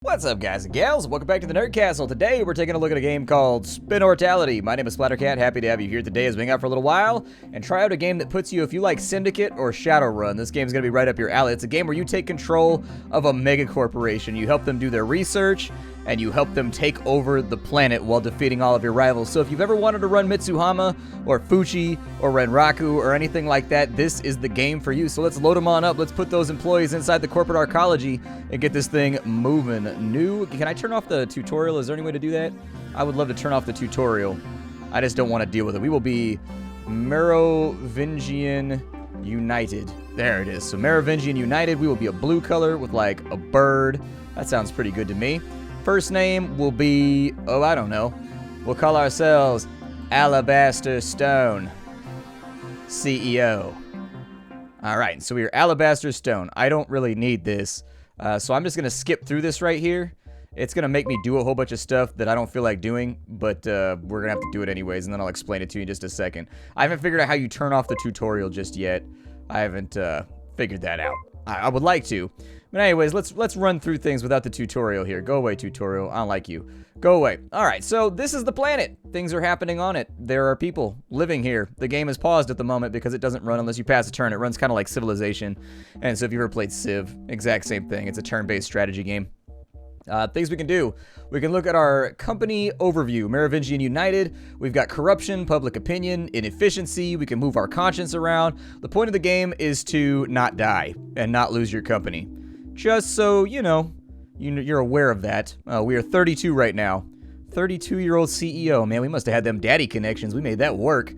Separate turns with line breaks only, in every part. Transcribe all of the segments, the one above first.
What's up, guys and gals? Welcome back to the Nerd Castle. Today, we're taking a look at a game called Spinnortality. My name is Splattercat. Happy to have you here today as we hang out for a little while and try out a game that puts you, if you like Syndicate or Shadowrun, this game's going to be right up your alley. It's a game where you take control of a Megacorporation. You help them do their research, and you help them take over the planet while defeating all of your rivals. So if you've ever wanted to run Mitsuhama or Fuchi or Renraku or anything like that, this is the game for you. So let's load them on up. Let's put those employees inside the corporate arcology and get this thing moving. Can I turn off the tutorial? Is there any way to do that? I would love to turn off the tutorial. I just don't want to deal with it. We will be Merovingian United. There it is. So Merovingian United, we will be a blue color with like a bird. That sounds pretty good to me. First name will be, oh, I don't know. We'll call ourselves Alabaster Stone CEO. All right, so we are Alabaster Stone. I don't really need this, so I'm just going to skip through this right here. It's going to make me do a whole bunch of stuff that I don't feel like doing, but we're going to have to do it anyways, and then I'll explain it to you in just a second. I haven't figured out how you turn off the tutorial just yet. I haven't figured that out. I would like to. But anyways, let's run through things without the tutorial here. Go away, tutorial. I don't like you. Go away. All right, so this is the planet. Things are happening on it. There are people living here. The game is paused at the moment because it doesn't run unless you pass a turn. It runs kind of like Civilization. And so if you've ever played Civ, exact same thing. It's a turn-based strategy game. Things we can do. We can look at our company overview. Merovingian United. We've got corruption, public opinion, inefficiency. We can move our conscience around. The point of the game is to not die and not lose your company. Just so, you know, you're aware of that. We are 32 right now. 32-year-old CEO. Man, we must have had them daddy connections. We made that work.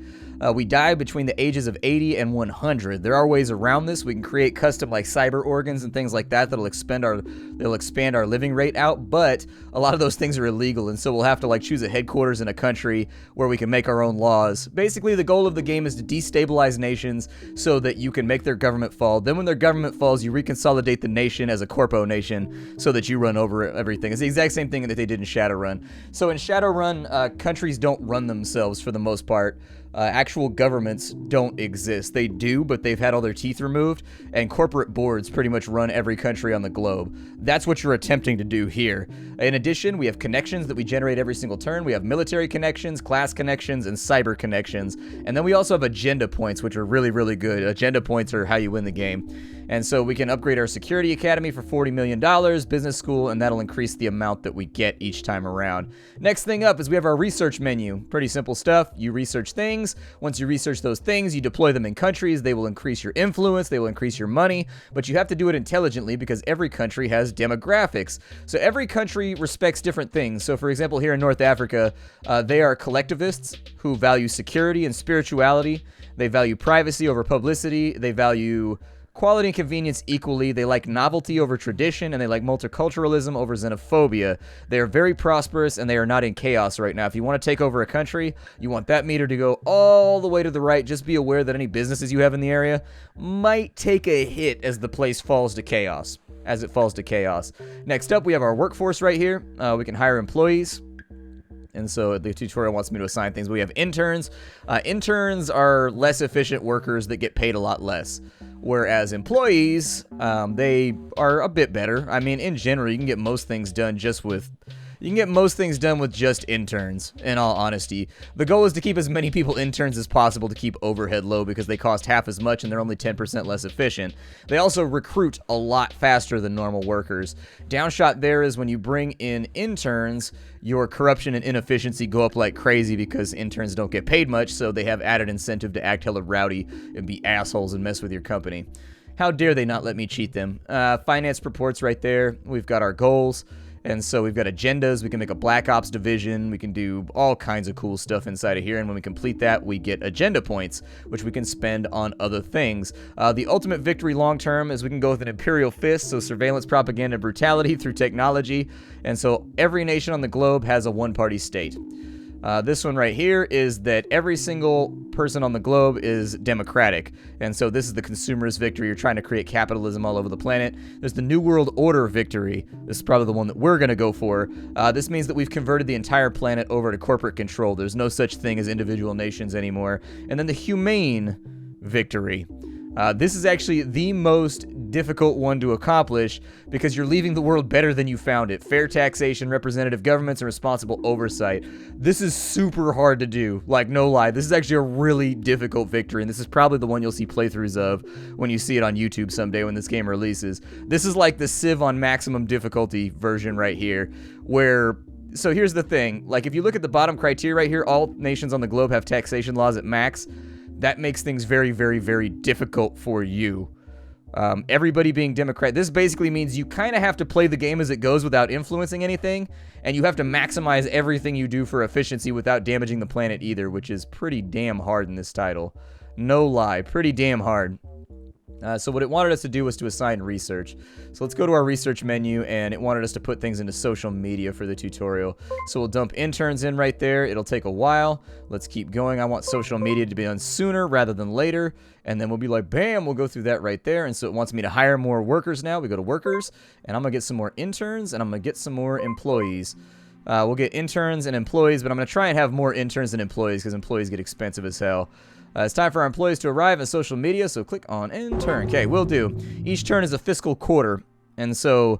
We die between the ages of 80 and 100. There are ways around this. We can create custom like cyber organs and things like that that'll expand our living rate out, but a lot of those things are illegal, and so we'll have to like choose a headquarters in a country where we can make our own laws. Basically, the goal of the game is to destabilize nations so that you can make their government fall. Then when their government falls, you reconsolidate the nation as a corpo nation so that you run over everything. It's the exact same thing that they did in Shadowrun. So in Shadowrun, countries don't run themselves for the most part. Actual governments don't exist. They do, but they've had all their teeth removed, and corporate boards pretty much run every country on the globe. That's what you're attempting to do here. In addition, we have connections that we generate every single turn. We have military connections, class connections, and cyber connections. And then we also have agenda points, which are really, really good. Agenda points are how you win the game. And so we can upgrade our security academy for $40 million, business school, and that'll increase the amount that we get each time around. Next thing up is we have our research menu. Pretty simple stuff. You research things. Once you research those things, you deploy them in countries. They will increase your influence. They will increase your money. But you have to do it intelligently because every country has demographics. So every country respects different things. So for example, here in North Africa, they are collectivists who value security and spirituality. They value privacy over publicity. They value quality and convenience equally. They like novelty over tradition, and they like multiculturalism over xenophobia. They are very prosperous, and they are not in chaos right now. If you want to take over a country, you want that meter to go all the way to the right. Just be aware that any businesses you have in the area might take a hit as the place falls to chaos. Next up, we have our workforce right here. We can hire employees. And so the tutorial wants me to assign things. We have interns. Interns are less efficient workers that get paid a lot less. Whereas employees, they are a bit better. I mean, in general, you can get most things done with just interns, in all honesty. The goal is to keep as many people interns as possible to keep overhead low because they cost half as much and they're only 10% less efficient. They also recruit a lot faster than normal workers. Downshot there is when you bring in interns, your corruption and inefficiency go up like crazy because interns don't get paid much, so they have added incentive to act hella rowdy and be assholes and mess with your company. How dare they not let me cheat them? Finance reports right there. We've got our goals. And so we've got agendas. We can make a Black Ops division. We can do all kinds of cool stuff inside of here. And when we complete that, we get agenda points, which we can spend on other things. The ultimate victory long-term is we can go with an imperial fist, so surveillance, propaganda, brutality through technology. And so every nation on the globe has a one-party state. This one right here is that every single person on the globe is democratic. And so this is the consumerist victory. You're trying to create capitalism all over the planet. There's the New World Order victory. This is probably the one that we're going to go for. This means that we've converted the entire planet over to corporate control. There's no such thing as individual nations anymore. And then the humane victory. This is actually the most difficult one to accomplish because you're leaving the world better than you found it. Fair taxation, representative governments, and responsible oversight. This is super hard to do. Like, no lie. This is actually a really difficult victory, and this is probably the one you'll see playthroughs of when you see it on YouTube someday when this game releases. This is like the Civ on maximum difficulty version right here, where... So here's the thing. Like, if you look at the bottom criteria right here, all nations on the globe have taxation laws at max. That makes things very, very, very difficult for you. Everybody being Democrat. This basically means you kind of have to play the game as it goes without influencing anything, and you have to maximize everything you do for efficiency without damaging the planet either, which is pretty damn hard in this title. No lie, pretty damn hard. So what it wanted us to do was to assign research. So let's go to our research menu, and it wanted us to put things into social media for the tutorial. So we'll dump interns in right there. It'll take a while. Let's keep going. I want social media to be done sooner rather than later. And then we'll be like, bam, we'll go through that right there. And so it wants me to hire more workers now. We go to workers, and I'm going to get some more interns, and I'm going to get some more employees. We'll get interns and employees, but I'm going to try and have more interns than employees because employees get expensive as hell. It's time for our employees to arrive in social media, so click on intern. Okay, will do. Each turn is a fiscal quarter, and so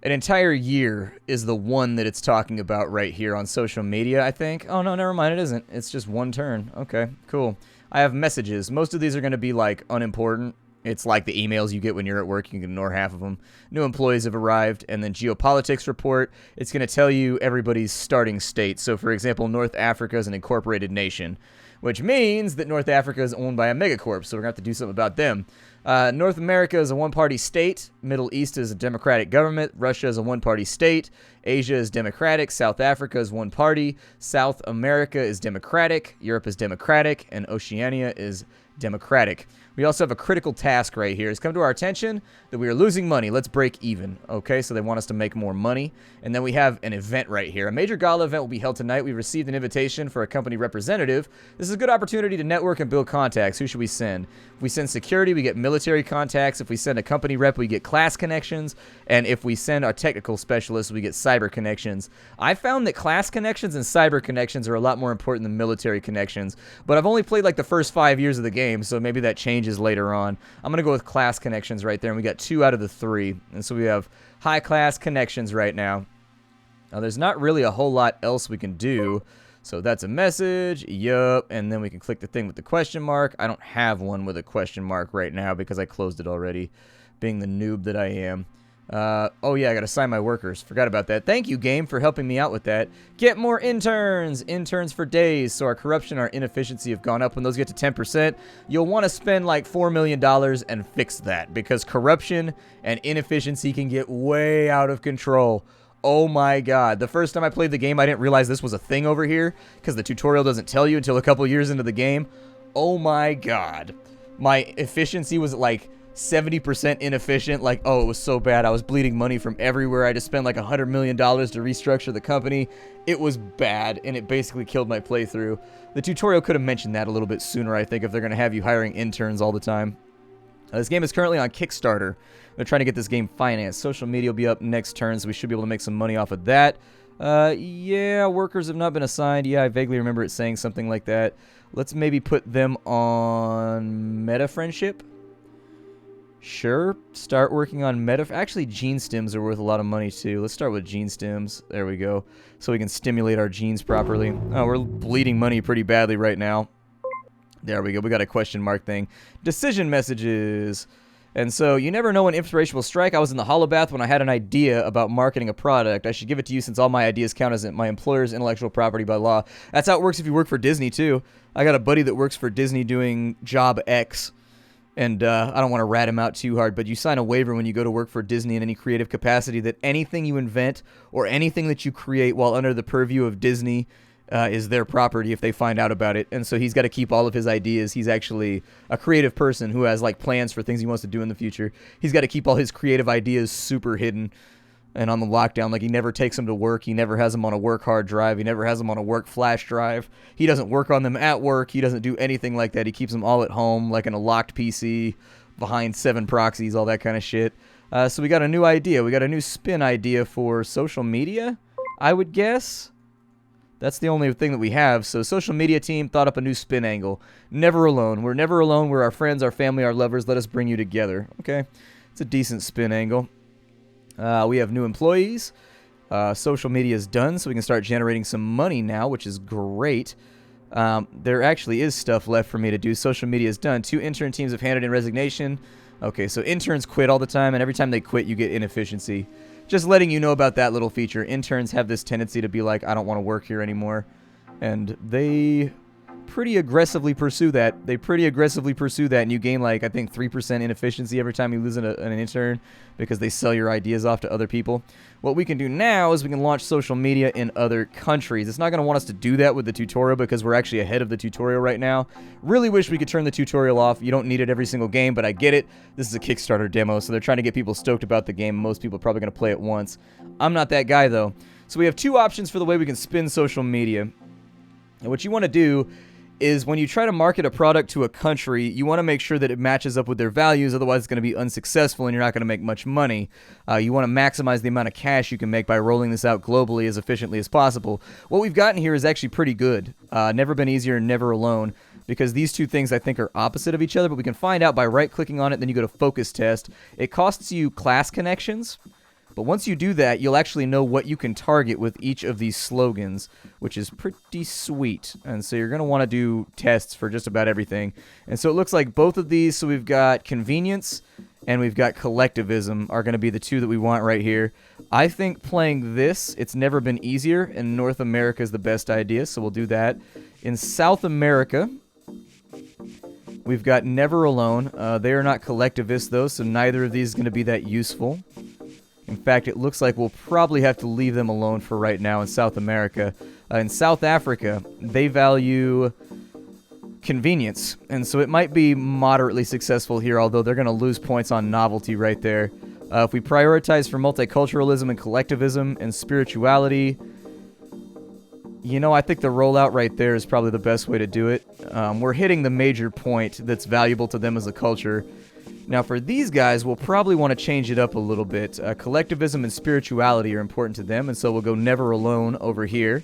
an entire year is the one that it's talking about right here on social media, I think. Oh, no, never mind, it isn't. It's just one turn. Okay, cool. I have messages. Most of these are going to be, like, unimportant. It's like the emails you get when you're at work. You can ignore half of them. New employees have arrived. And then geopolitics report. It's going to tell you everybody's starting state. So, for example, North Africa is an incorporated nation, which means that North Africa is owned by a megacorp, so we're going to have to do something about them. North America is a one-party state. Middle East is a democratic government. Russia is a one-party state. Asia is democratic. South Africa is one party. South America is democratic. Europe is democratic. And Oceania is democratic. We also have a critical task right here. It's come to our attention that we are losing money. Let's break even. Okay, so they want us to make more money. And then we have an event right here. A major gala event will be held tonight. We received an invitation for a company representative. This is a good opportunity to network and build contacts. Who should we send? If we send security, we get military contacts. If we send a company rep, we get class connections. And if we send a technical specialist, we get cyber connections. I found that class connections and cyber connections are a lot more important than military connections. But I've only played like the first 5 years of the game, so maybe that changes later on. I'm going to go with class connections right there, and we got 2 out of the 3. And so we have high class connections right now. Now, there's not really a whole lot else we can do. So that's a message. Yup. And then we can click the thing with the question mark. I don't have one with a question mark right now because I closed it already, being the noob that I am. Oh yeah, I gotta sign my workers. Forgot about that. Thank you, game, for helping me out with that. Get more interns! Interns for days. So our corruption, our inefficiency have gone up. When those get to 10%, you'll want to spend like $4 million and fix that, because corruption and inefficiency can get way out of control. Oh my god. The first time I played the game, I didn't realize this was a thing over here, because the tutorial doesn't tell you until a couple years into the game. Oh my god. My efficiency was like 70% inefficient. Like, oh, it was so bad. I was bleeding money from everywhere. I had to spend like $100 million to restructure the company. It was bad, and it basically killed my playthrough. The tutorial could have mentioned that a little bit sooner, I think, if they're going to have you hiring interns all the time. This game is currently on Kickstarter. They're trying to get this game financed. Social media will be up next turn, so we should be able to make some money off of that. Yeah, workers have not been assigned. Yeah, I vaguely remember it saying something like that. Let's maybe put them on meta friendship. Sure, start working on meta. Actually, gene stems are worth a lot of money too. Let's start with gene stems. There we go. So we can stimulate our genes properly. Oh, we're bleeding money pretty badly right now. There we go. We got a question mark thing. Decision messages. And so, you never know when inspiration will strike. I was in the holobath when I had an idea about marketing a product. I should give it to you since all my ideas count as my employer's intellectual property by law. That's how it works if you work for Disney too. I got a buddy that works for Disney doing job X. And I don't want to rat him out too hard, but you sign a waiver when you go to work for Disney in any creative capacity that anything you invent or anything that you create while under the purview of Disney is their property if they find out about it. And so he's got to keep all of his ideas. He's actually a creative person who has like plans for things he wants to do in the future. He's got to keep all his creative ideas super hidden and on the lockdown. Like, he never takes them to work. He never has them on a work hard drive. He never has them on a work flash drive. He doesn't work on them at work. He doesn't do anything like that. He keeps them all at home, like in a locked PC behind 7 proxies, all that kind of shit. So we got a new idea. We got a new spin idea for social media, I would guess. That's the only thing that we have. So social media team thought up a new spin angle. Never alone. We're never alone. We're our friends, our family, our lovers. Let us bring you together. Okay. It's a decent spin angle. We have new employees. Social media is done, so we can start generating some money now, which is great. There actually is stuff left for me to do. Social media is done. 2 intern teams have handed in resignation. Okay, so interns quit all the time, and every time they quit, you get inefficiency. Just letting you know about that little feature. Interns have this tendency to be like, I don't want to work here anymore. And they pretty aggressively pursue that. And you gain, like, I think 3% inefficiency every time you lose an intern because they sell your ideas off to other people. What we can do now is we can launch social media in other countries. It's not going to want us to do that with the tutorial because we're actually ahead of the tutorial right now. Really wish we could turn the tutorial off. You don't need it every single game, but I get it. This is a Kickstarter demo, so they're trying to get people stoked about the game. Most people are probably going to play it once. I'm not that guy, though. So we have 2 options for the way we can spin social media. And what you want to do is when you try to market a product to a country, you want to make sure that it matches up with their values, otherwise it's going to be unsuccessful and you're not going to make much money. You want to maximize the amount of cash you can make by rolling this out globally as efficiently as possible. What we've gotten here is actually pretty good. Never been easier, never alone, because these 2 things I think are opposite of each other, but we can find out by right-clicking on it, then you go to Focus Test. It costs you class connections. But once you do that, you'll actually know what you can target with each of these slogans, which is pretty sweet. And so you're going to want to do tests for just about everything. And so it looks like both of these, so we've got convenience and we've got collectivism are going to be the 2 that we want right here. I think playing this, it's never been easier, and North America is the best idea, so we'll do that. In South America, we've got Never Alone. They are not collectivists, though, so neither of these is going to be that useful. In fact, it looks like we'll probably have to leave them alone for right now in South America. In South Africa, they value convenience, and so it might be moderately successful here, although they're going to lose points on novelty right there. If we prioritize for multiculturalism and collectivism and spirituality, you know, I think the rollout right there is probably the best way to do it. We're hitting the major point that's valuable to them as a culture. Now, for these guys, we'll probably want to change it up a little bit. Collectivism and spirituality are important to them, and so we'll go Never Alone over here.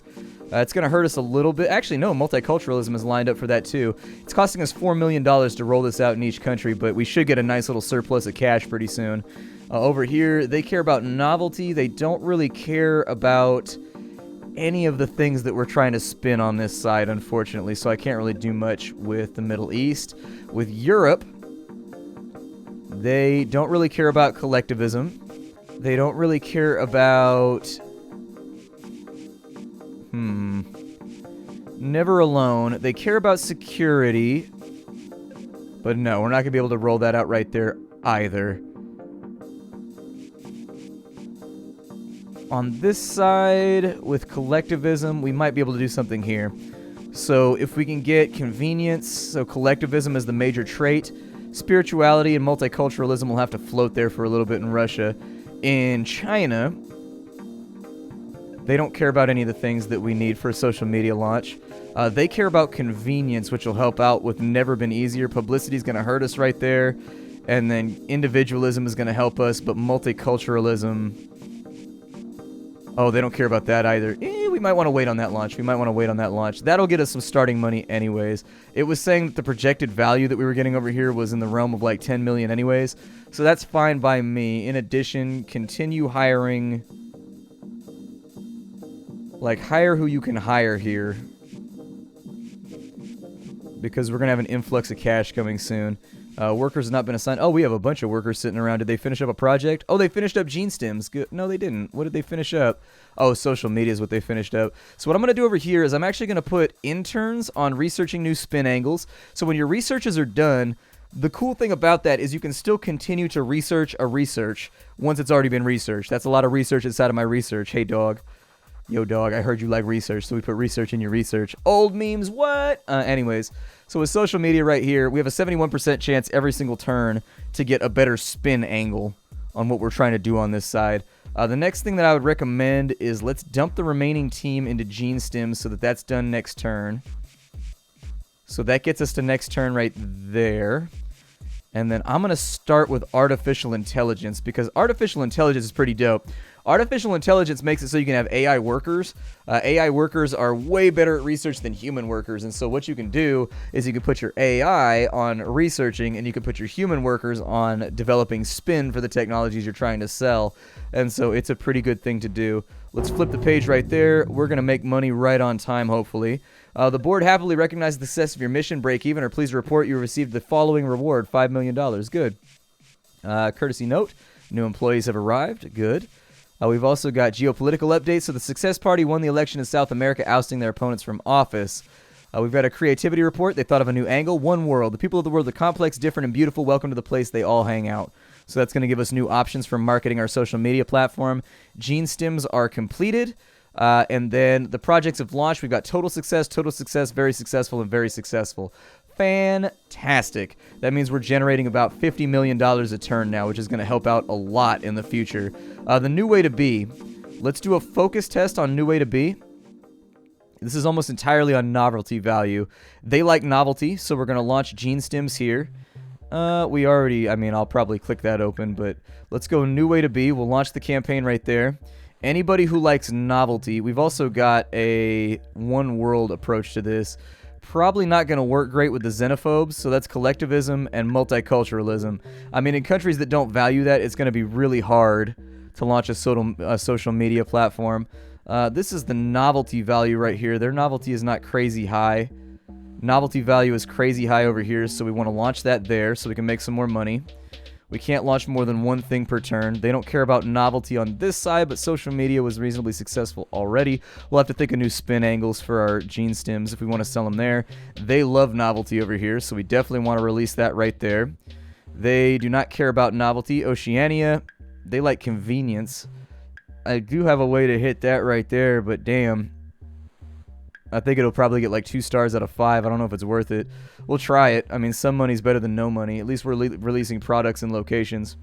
It's going to hurt us a little bit. Actually, no, multiculturalism is lined up for that, too. It's costing us $4 million to roll this out in each country, but we should get a nice little surplus of cash pretty soon. Over here, they care about novelty. They don't really care about any of the things that we're trying to spin on this side, unfortunately, so I can't really do much with the Middle East. With Europe, they don't really care about collectivism. They don't really care about... Never Alone. They care about security. But no, we're not going to be able to roll that out right there either. On this side, with collectivism, we might be able to do something here. So if we can get convenience, so collectivism is the major trait. Spirituality and multiculturalism will have to float there for a little bit in Russia. In China, they don't care about any of the things that we need for a social media launch. They care about convenience, which will help out with Never Been Easier. Publicity is going to hurt us right there. And then individualism is going to help us, but multiculturalism... Oh, they don't care about that either. We might want to wait on that launch. That'll get us some starting money anyways. It was saying that the projected value that we were getting over here was in the realm of like 10 million anyways. So that's fine by me. In addition, continue hiring. Like, hire who you can hire here. Because we're going to have an influx of cash coming soon. Workers have not been assigned. Oh, we have a bunch of workers sitting around. Did they finish up a project? Oh, they finished up gene stems. Good. No, they didn't. What did they finish up? Oh, social media is what they finished up. So what I'm going to do over here is I'm actually going to put interns on researching new spin angles. So when your researches are done, the cool thing about that is you can still continue to research a research once it's already been researched. That's a lot of research inside of my research. Hey, dog. Yo, dog, I heard you like research, so we put research in your research. Old memes, what? Anyways, so with social media right here, we have a 71% chance every single turn to get a better spin angle on what we're trying to do on this side. The next thing that I would recommend is let's dump the remaining team into gene stems so that that's done next turn. So that gets us to next turn right there. And then I'm going to start with artificial intelligence because artificial intelligence is pretty dope. Artificial intelligence makes it so you can have AI workers. AI workers are way better at research than human workers, and so what you can do is you can put your AI on researching, and you can put your human workers on developing spin for the technologies you're trying to sell, and so it's a pretty good thing to do. Let's flip the page right there. We're going to make money right on time, hopefully. The board happily recognizes the success of your mission. Break even, or please report you received the following reward, $5 million. Good. Courtesy note, new employees have arrived. Good. We've also got geopolitical updates. So the Success Party won the election in South America, ousting their opponents from office. We've got a creativity report. They thought of a new angle. One world. The people of the world are complex, different, and beautiful. Welcome to the place they all hang out. So that's going to give us new options for marketing our social media platform. Gene stems are completed. And then the projects have launched. We've got total success, very successful, and very successful. Fantastic. That means we're generating about $50 million a turn now, which is going to help out a lot in the future. The new way to be. Let's do a focus test on new way to be. This is almost entirely on novelty value. They like novelty, so we're going to launch gene stems here. I'll probably click that open, but let's go new way to be. We'll launch the campaign right there. Anybody who likes novelty, we've also got a one world approach to this. Probably not going to work great with the xenophobes, so that's collectivism and multiculturalism. I mean, in countries that don't value that, it's going to be really hard to launch a social media platform. This is the novelty value right here. Their novelty is not crazy high. Novelty value is crazy high over here, so we want to launch that there so we can make some more money. We can't launch more than one thing per turn. They don't care about novelty on this side, but social media was reasonably successful already. We'll have to think of new spin angles for our gene stems if we want to sell them there. They love novelty over here, so we definitely want to release that right there. They do not care about novelty. Oceania, they like convenience. I do have a way to hit that right there, but damn. I think it'll probably get like 2 stars out of 5. I don't know if it's worth it. We'll try it. I mean, some money's better than no money. At least we're releasing products and locations.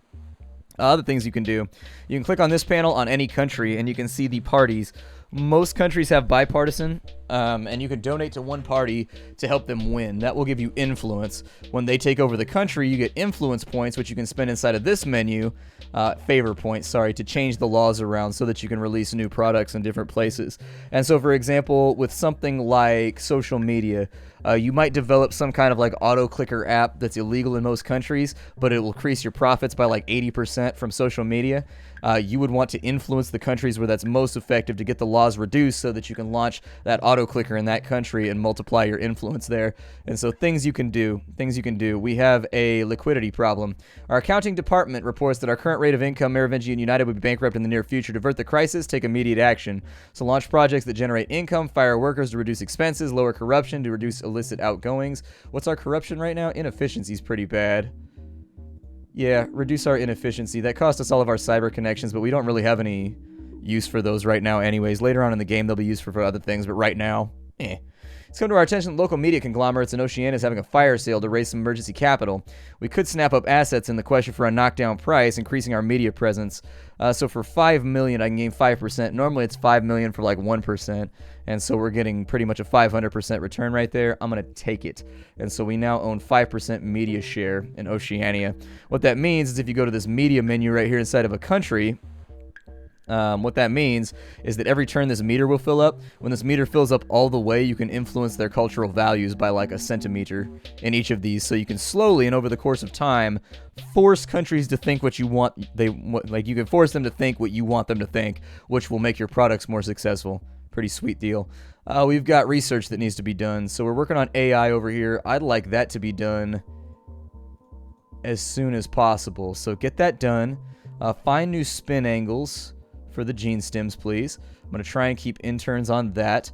Other things you can do. You can click on this panel on any country, and you can see the parties. Most countries have bipartisan, and you can donate to one party to help them win. That will give you influence. When they take over the country, you get influence points, which you can spend inside of this menu, favor points, to change the laws around so that you can release new products in different places. And so, for example, with something like social media, you might develop some kind of like auto-clicker app that's illegal in most countries, but it will increase your profits by like 80% from social media. You would want to influence the countries where that's most effective to get the laws reduced so that you can launch that auto-clicker in that country and multiply your influence there. And so things you can do. We have a liquidity problem. Our accounting department reports that our current rate of income, Merovingian United, would be bankrupt in the near future. To avert the crisis, take immediate action. So launch projects that generate income, fire workers to reduce expenses, lower corruption to reduce illicit outgoings. What's our corruption right now? Inefficiency is pretty bad. Yeah, reduce our inefficiency. That cost us all of our cyber connections, but we don't really have any use for those right now anyways. Later on in the game, they'll be used for other things, but right now, It's come to our attention that local media conglomerates in Oceania is having a fire sale to raise some emergency capital. We could snap up assets in the question for a knockdown price, increasing our media presence. So for $5 million, I can gain 5%. Normally it's $5 million for like 1%. And so we're getting pretty much a 500% return right there. I'm going to take it. And so we now own 5% media share in Oceania. What that means is if you go to this media menu right here inside of a country, what that means is that every turn this meter will fill up. When this meter fills up all the way, you can influence their cultural values by like a centimeter in each of these. So you can slowly and over the course of time force countries to think what you want. You can force them to think what you want them to think, which will make your products more successful. Pretty sweet deal. We've got research that needs to be done. So we're working on AI over here. I'd like that to be done as soon as possible. So get that done. Find new spin angles for the gene stems, please. I'm going to try and keep interns on that.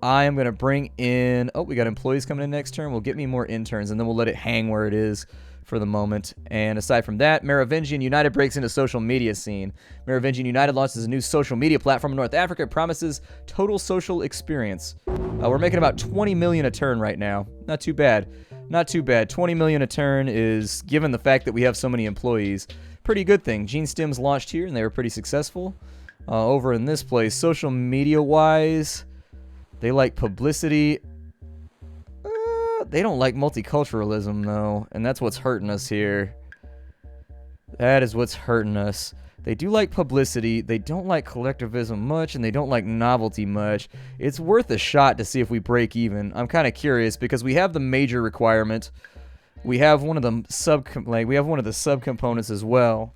I am going to bring in... Oh, we got employees coming in next turn. We'll get me more interns, and then we'll let it hang where it is for the moment. And aside from that, Merovingian United breaks into social media scene. Merovingian United launches a new social media platform in North Africa. It promises total social experience. We're making about 20 million a turn right now. Not too bad. Not too bad. 20 million a turn is, given the fact that we have so many employees, pretty good thing. Gene stems launched here, and they were pretty successful. Over in this place, social media-wise, they like publicity. They don't like multiculturalism, though, and that's what's hurting us here. That is what's hurting us. They do like publicity, they don't like collectivism much, and they don't like novelty much. It's worth a shot to see if we break even. I'm kind of curious because we have the major requirement. We have one of the subcomponents as well.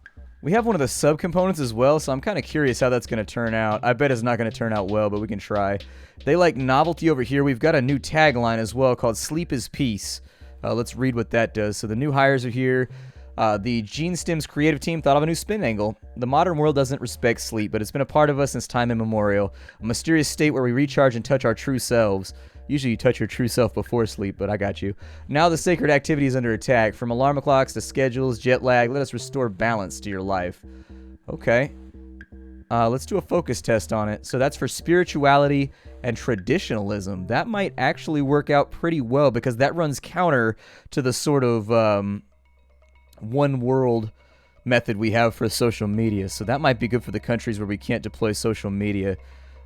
So I'm kind of curious how that's going to turn out. I bet it's not going to turn out well, but we can try. They like novelty over here. We've got a new tagline as well called Sleep is Peace. Let's read what that does. So the new hires are here. The GeneStem's creative team thought of a new spin angle. The modern world doesn't respect sleep, but it's been a part of us since time immemorial. A mysterious state where we recharge and touch our true selves. Usually you touch your true self before sleep, but I got you. Now the sacred activity is under attack. From alarm clocks to schedules, jet lag, let us restore balance to your life. Okay. Let's do a focus test on it. So that's for spirituality and traditionalism. That might actually work out pretty well because that runs counter to the sort of one world method we have for social media. So that might be good for the countries where we can't deploy social media.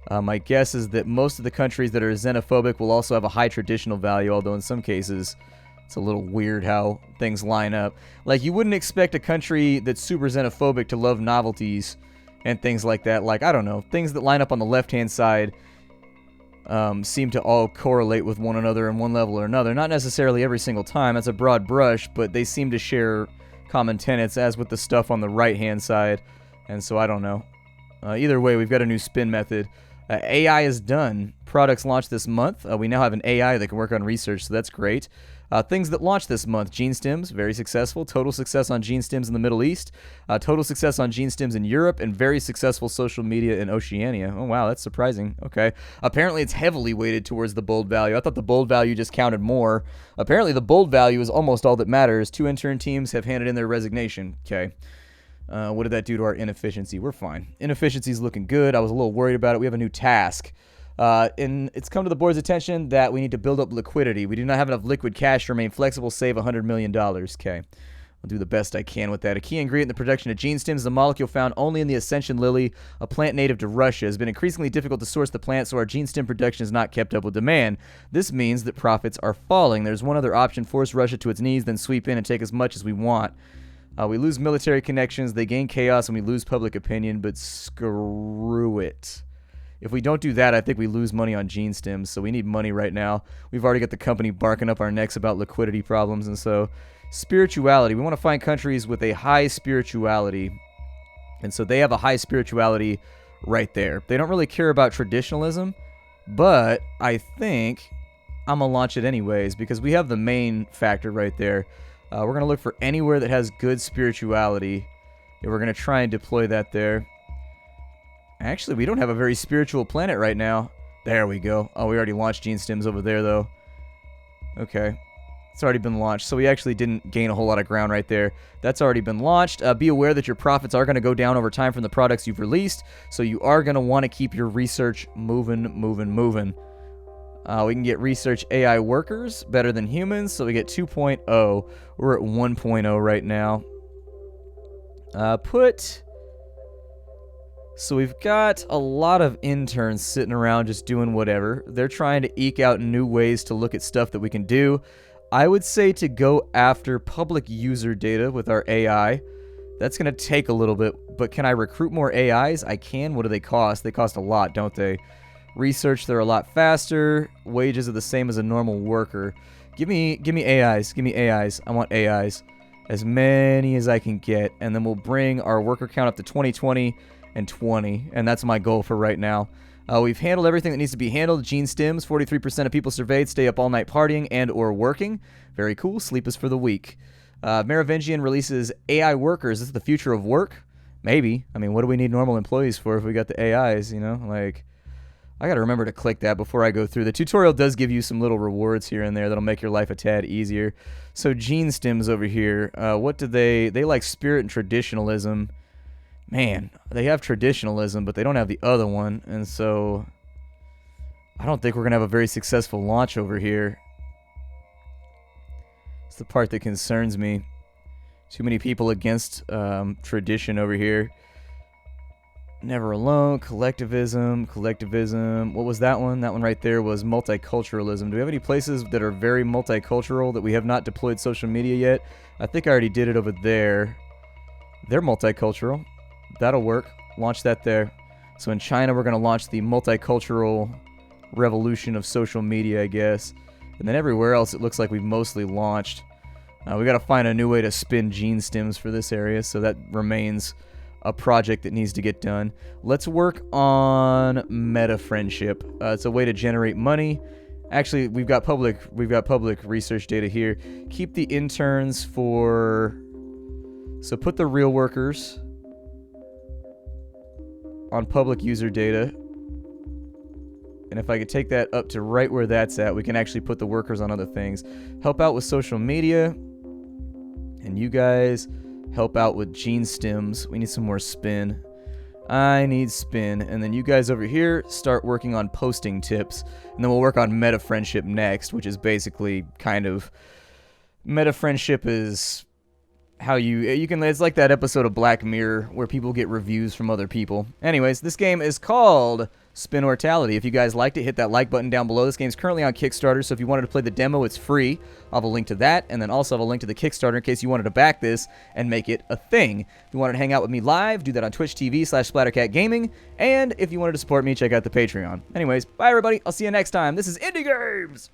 My guess is that most of the countries that are xenophobic will also have a high traditional value, although in some cases it's a little weird how things line up. Like, you wouldn't expect a country that's super xenophobic to love novelties and things like that. Like, I don't know, things that line up on the left-hand side seem to all correlate with one another in one level or another. Not necessarily every single time, that's a broad brush, but they seem to share common tenets, as with the stuff on the right-hand side. And so I don't know. Either way, we've got a new spin method. AI is done. Products launched this month. We now have an AI that can work on research, so that's great. Things that launched this month. GeneStems, very successful. Total success on GeneStems in the Middle East. Total success on GeneStems in Europe, and very successful social media in Oceania. Oh, wow, that's surprising. Okay. Apparently, it's heavily weighted towards the bold value. I thought the bold value just counted more. Apparently, the bold value is almost all that matters. 2 intern teams have handed in their resignation. Okay. What did that do to our inefficiency? We're fine. Inefficiency is looking good. I was a little worried about it. We have a new task. And it's come to the board's attention that we need to build up liquidity. We do not have enough liquid cash to remain flexible, save $100 million. Okay. I'll do the best I can with that. A key ingredient in the production of GeneStems is a molecule found only in the Ascension lily, a plant native to Russia. It has been increasingly difficult to source the plant, so our GeneStem production is not kept up with demand. This means that profits are falling. There's one other option: force Russia to its knees, then sweep in and take as much as we want. We lose military connections, they gain chaos, and we lose public opinion, but screw it. If we don't do that, I think we lose money on GeneStems, so we need money right now. We've already got the company barking up our necks about liquidity problems, and so spirituality. We want to find countries with a high spirituality, and so they have a high spirituality right there. They don't really care about traditionalism, but I think I'm going to launch it anyways because we have the main factor right there. We're going to look for anywhere that has good spirituality, and we're going to try and deploy that there. Actually, we don't have a very spiritual planet right now. There we go. Oh, we already launched GeneStems over there, though. Okay. It's already been launched, so we actually didn't gain a whole lot of ground right there. That's already been launched. Be aware that your profits are going to go down over time from the products you've released, so you are going to want to keep your research moving. We can get research AI workers better than humans, so we get 2.0. We're at 1.0 right now. So we've got a lot of interns sitting around just doing whatever. They're trying to eke out new ways to look at stuff that we can do. I would say to go after public user data with our AI. That's going to take a little bit, but can I recruit more AIs? I can. What do they cost? They cost a lot, don't they? Research, they're a lot faster. Wages are the same as a normal worker. Give me AIs. Give me AIs. I want AIs. As many as I can get. And then we'll bring our worker count up to 20, 20, and 20. And that's my goal for right now. We've handled everything that needs to be handled. GeneStems, 43% of people surveyed stay up all night partying and or working. Very cool. Sleep is for the weak. Merovingian releases AI workers. Is this the future of work? Maybe. I mean, what do we need normal employees for if we got the AIs, you know? Like, I got to remember to click that before I go through. The tutorial does give you some little rewards here and there that'll make your life a tad easier. So GeneStems over here, what do they like spirit and traditionalism. Man, they have traditionalism, but they don't have the other one. And so I don't think we're going to have a very successful launch over here. It's the part that concerns me. Too many people against tradition over here. Never alone, collectivism. What was that one? That one right there was multiculturalism. Do we have any places that are very multicultural that we have not deployed social media yet? I think I already did it over there. They're multicultural. that'll work. Launch that there. So in China, we're going to launch the multicultural revolution of social media, I guess. And then everywhere else, it looks like we've mostly launched. We got to find a new way to spin gene stems for this area, so that remains a project that needs to get done. Let's work on meta friendship. It's a way to generate money. Actually, we've got public research data here. Keep the interns for... So put the real workers on public user data. And if I could take that up to right where that's at, we can actually put the workers on other things. Help out with social media. And you guys help out with gene stems. We need some more spin. I need spin. And then you guys over here start working on posting tips. And then we'll work on meta friendship next, which is basically kind of... Meta friendship is how you can... It's like that episode of Black Mirror where people get reviews from other people. Anyways, this game is called Spinortality. If you guys liked it, hit that like button down below. This game's currently on Kickstarter, so if you wanted to play the demo, it's free. I'll have a link to that, and then also have a link to the Kickstarter in case you wanted to back this and make it a thing. If you wanted to hang out with me live, do that on Twitch TV/SplatterCatGaming, and if you wanted to support me, check out the Patreon. Anyways, bye everybody. I'll see you next time. This is Indie Games!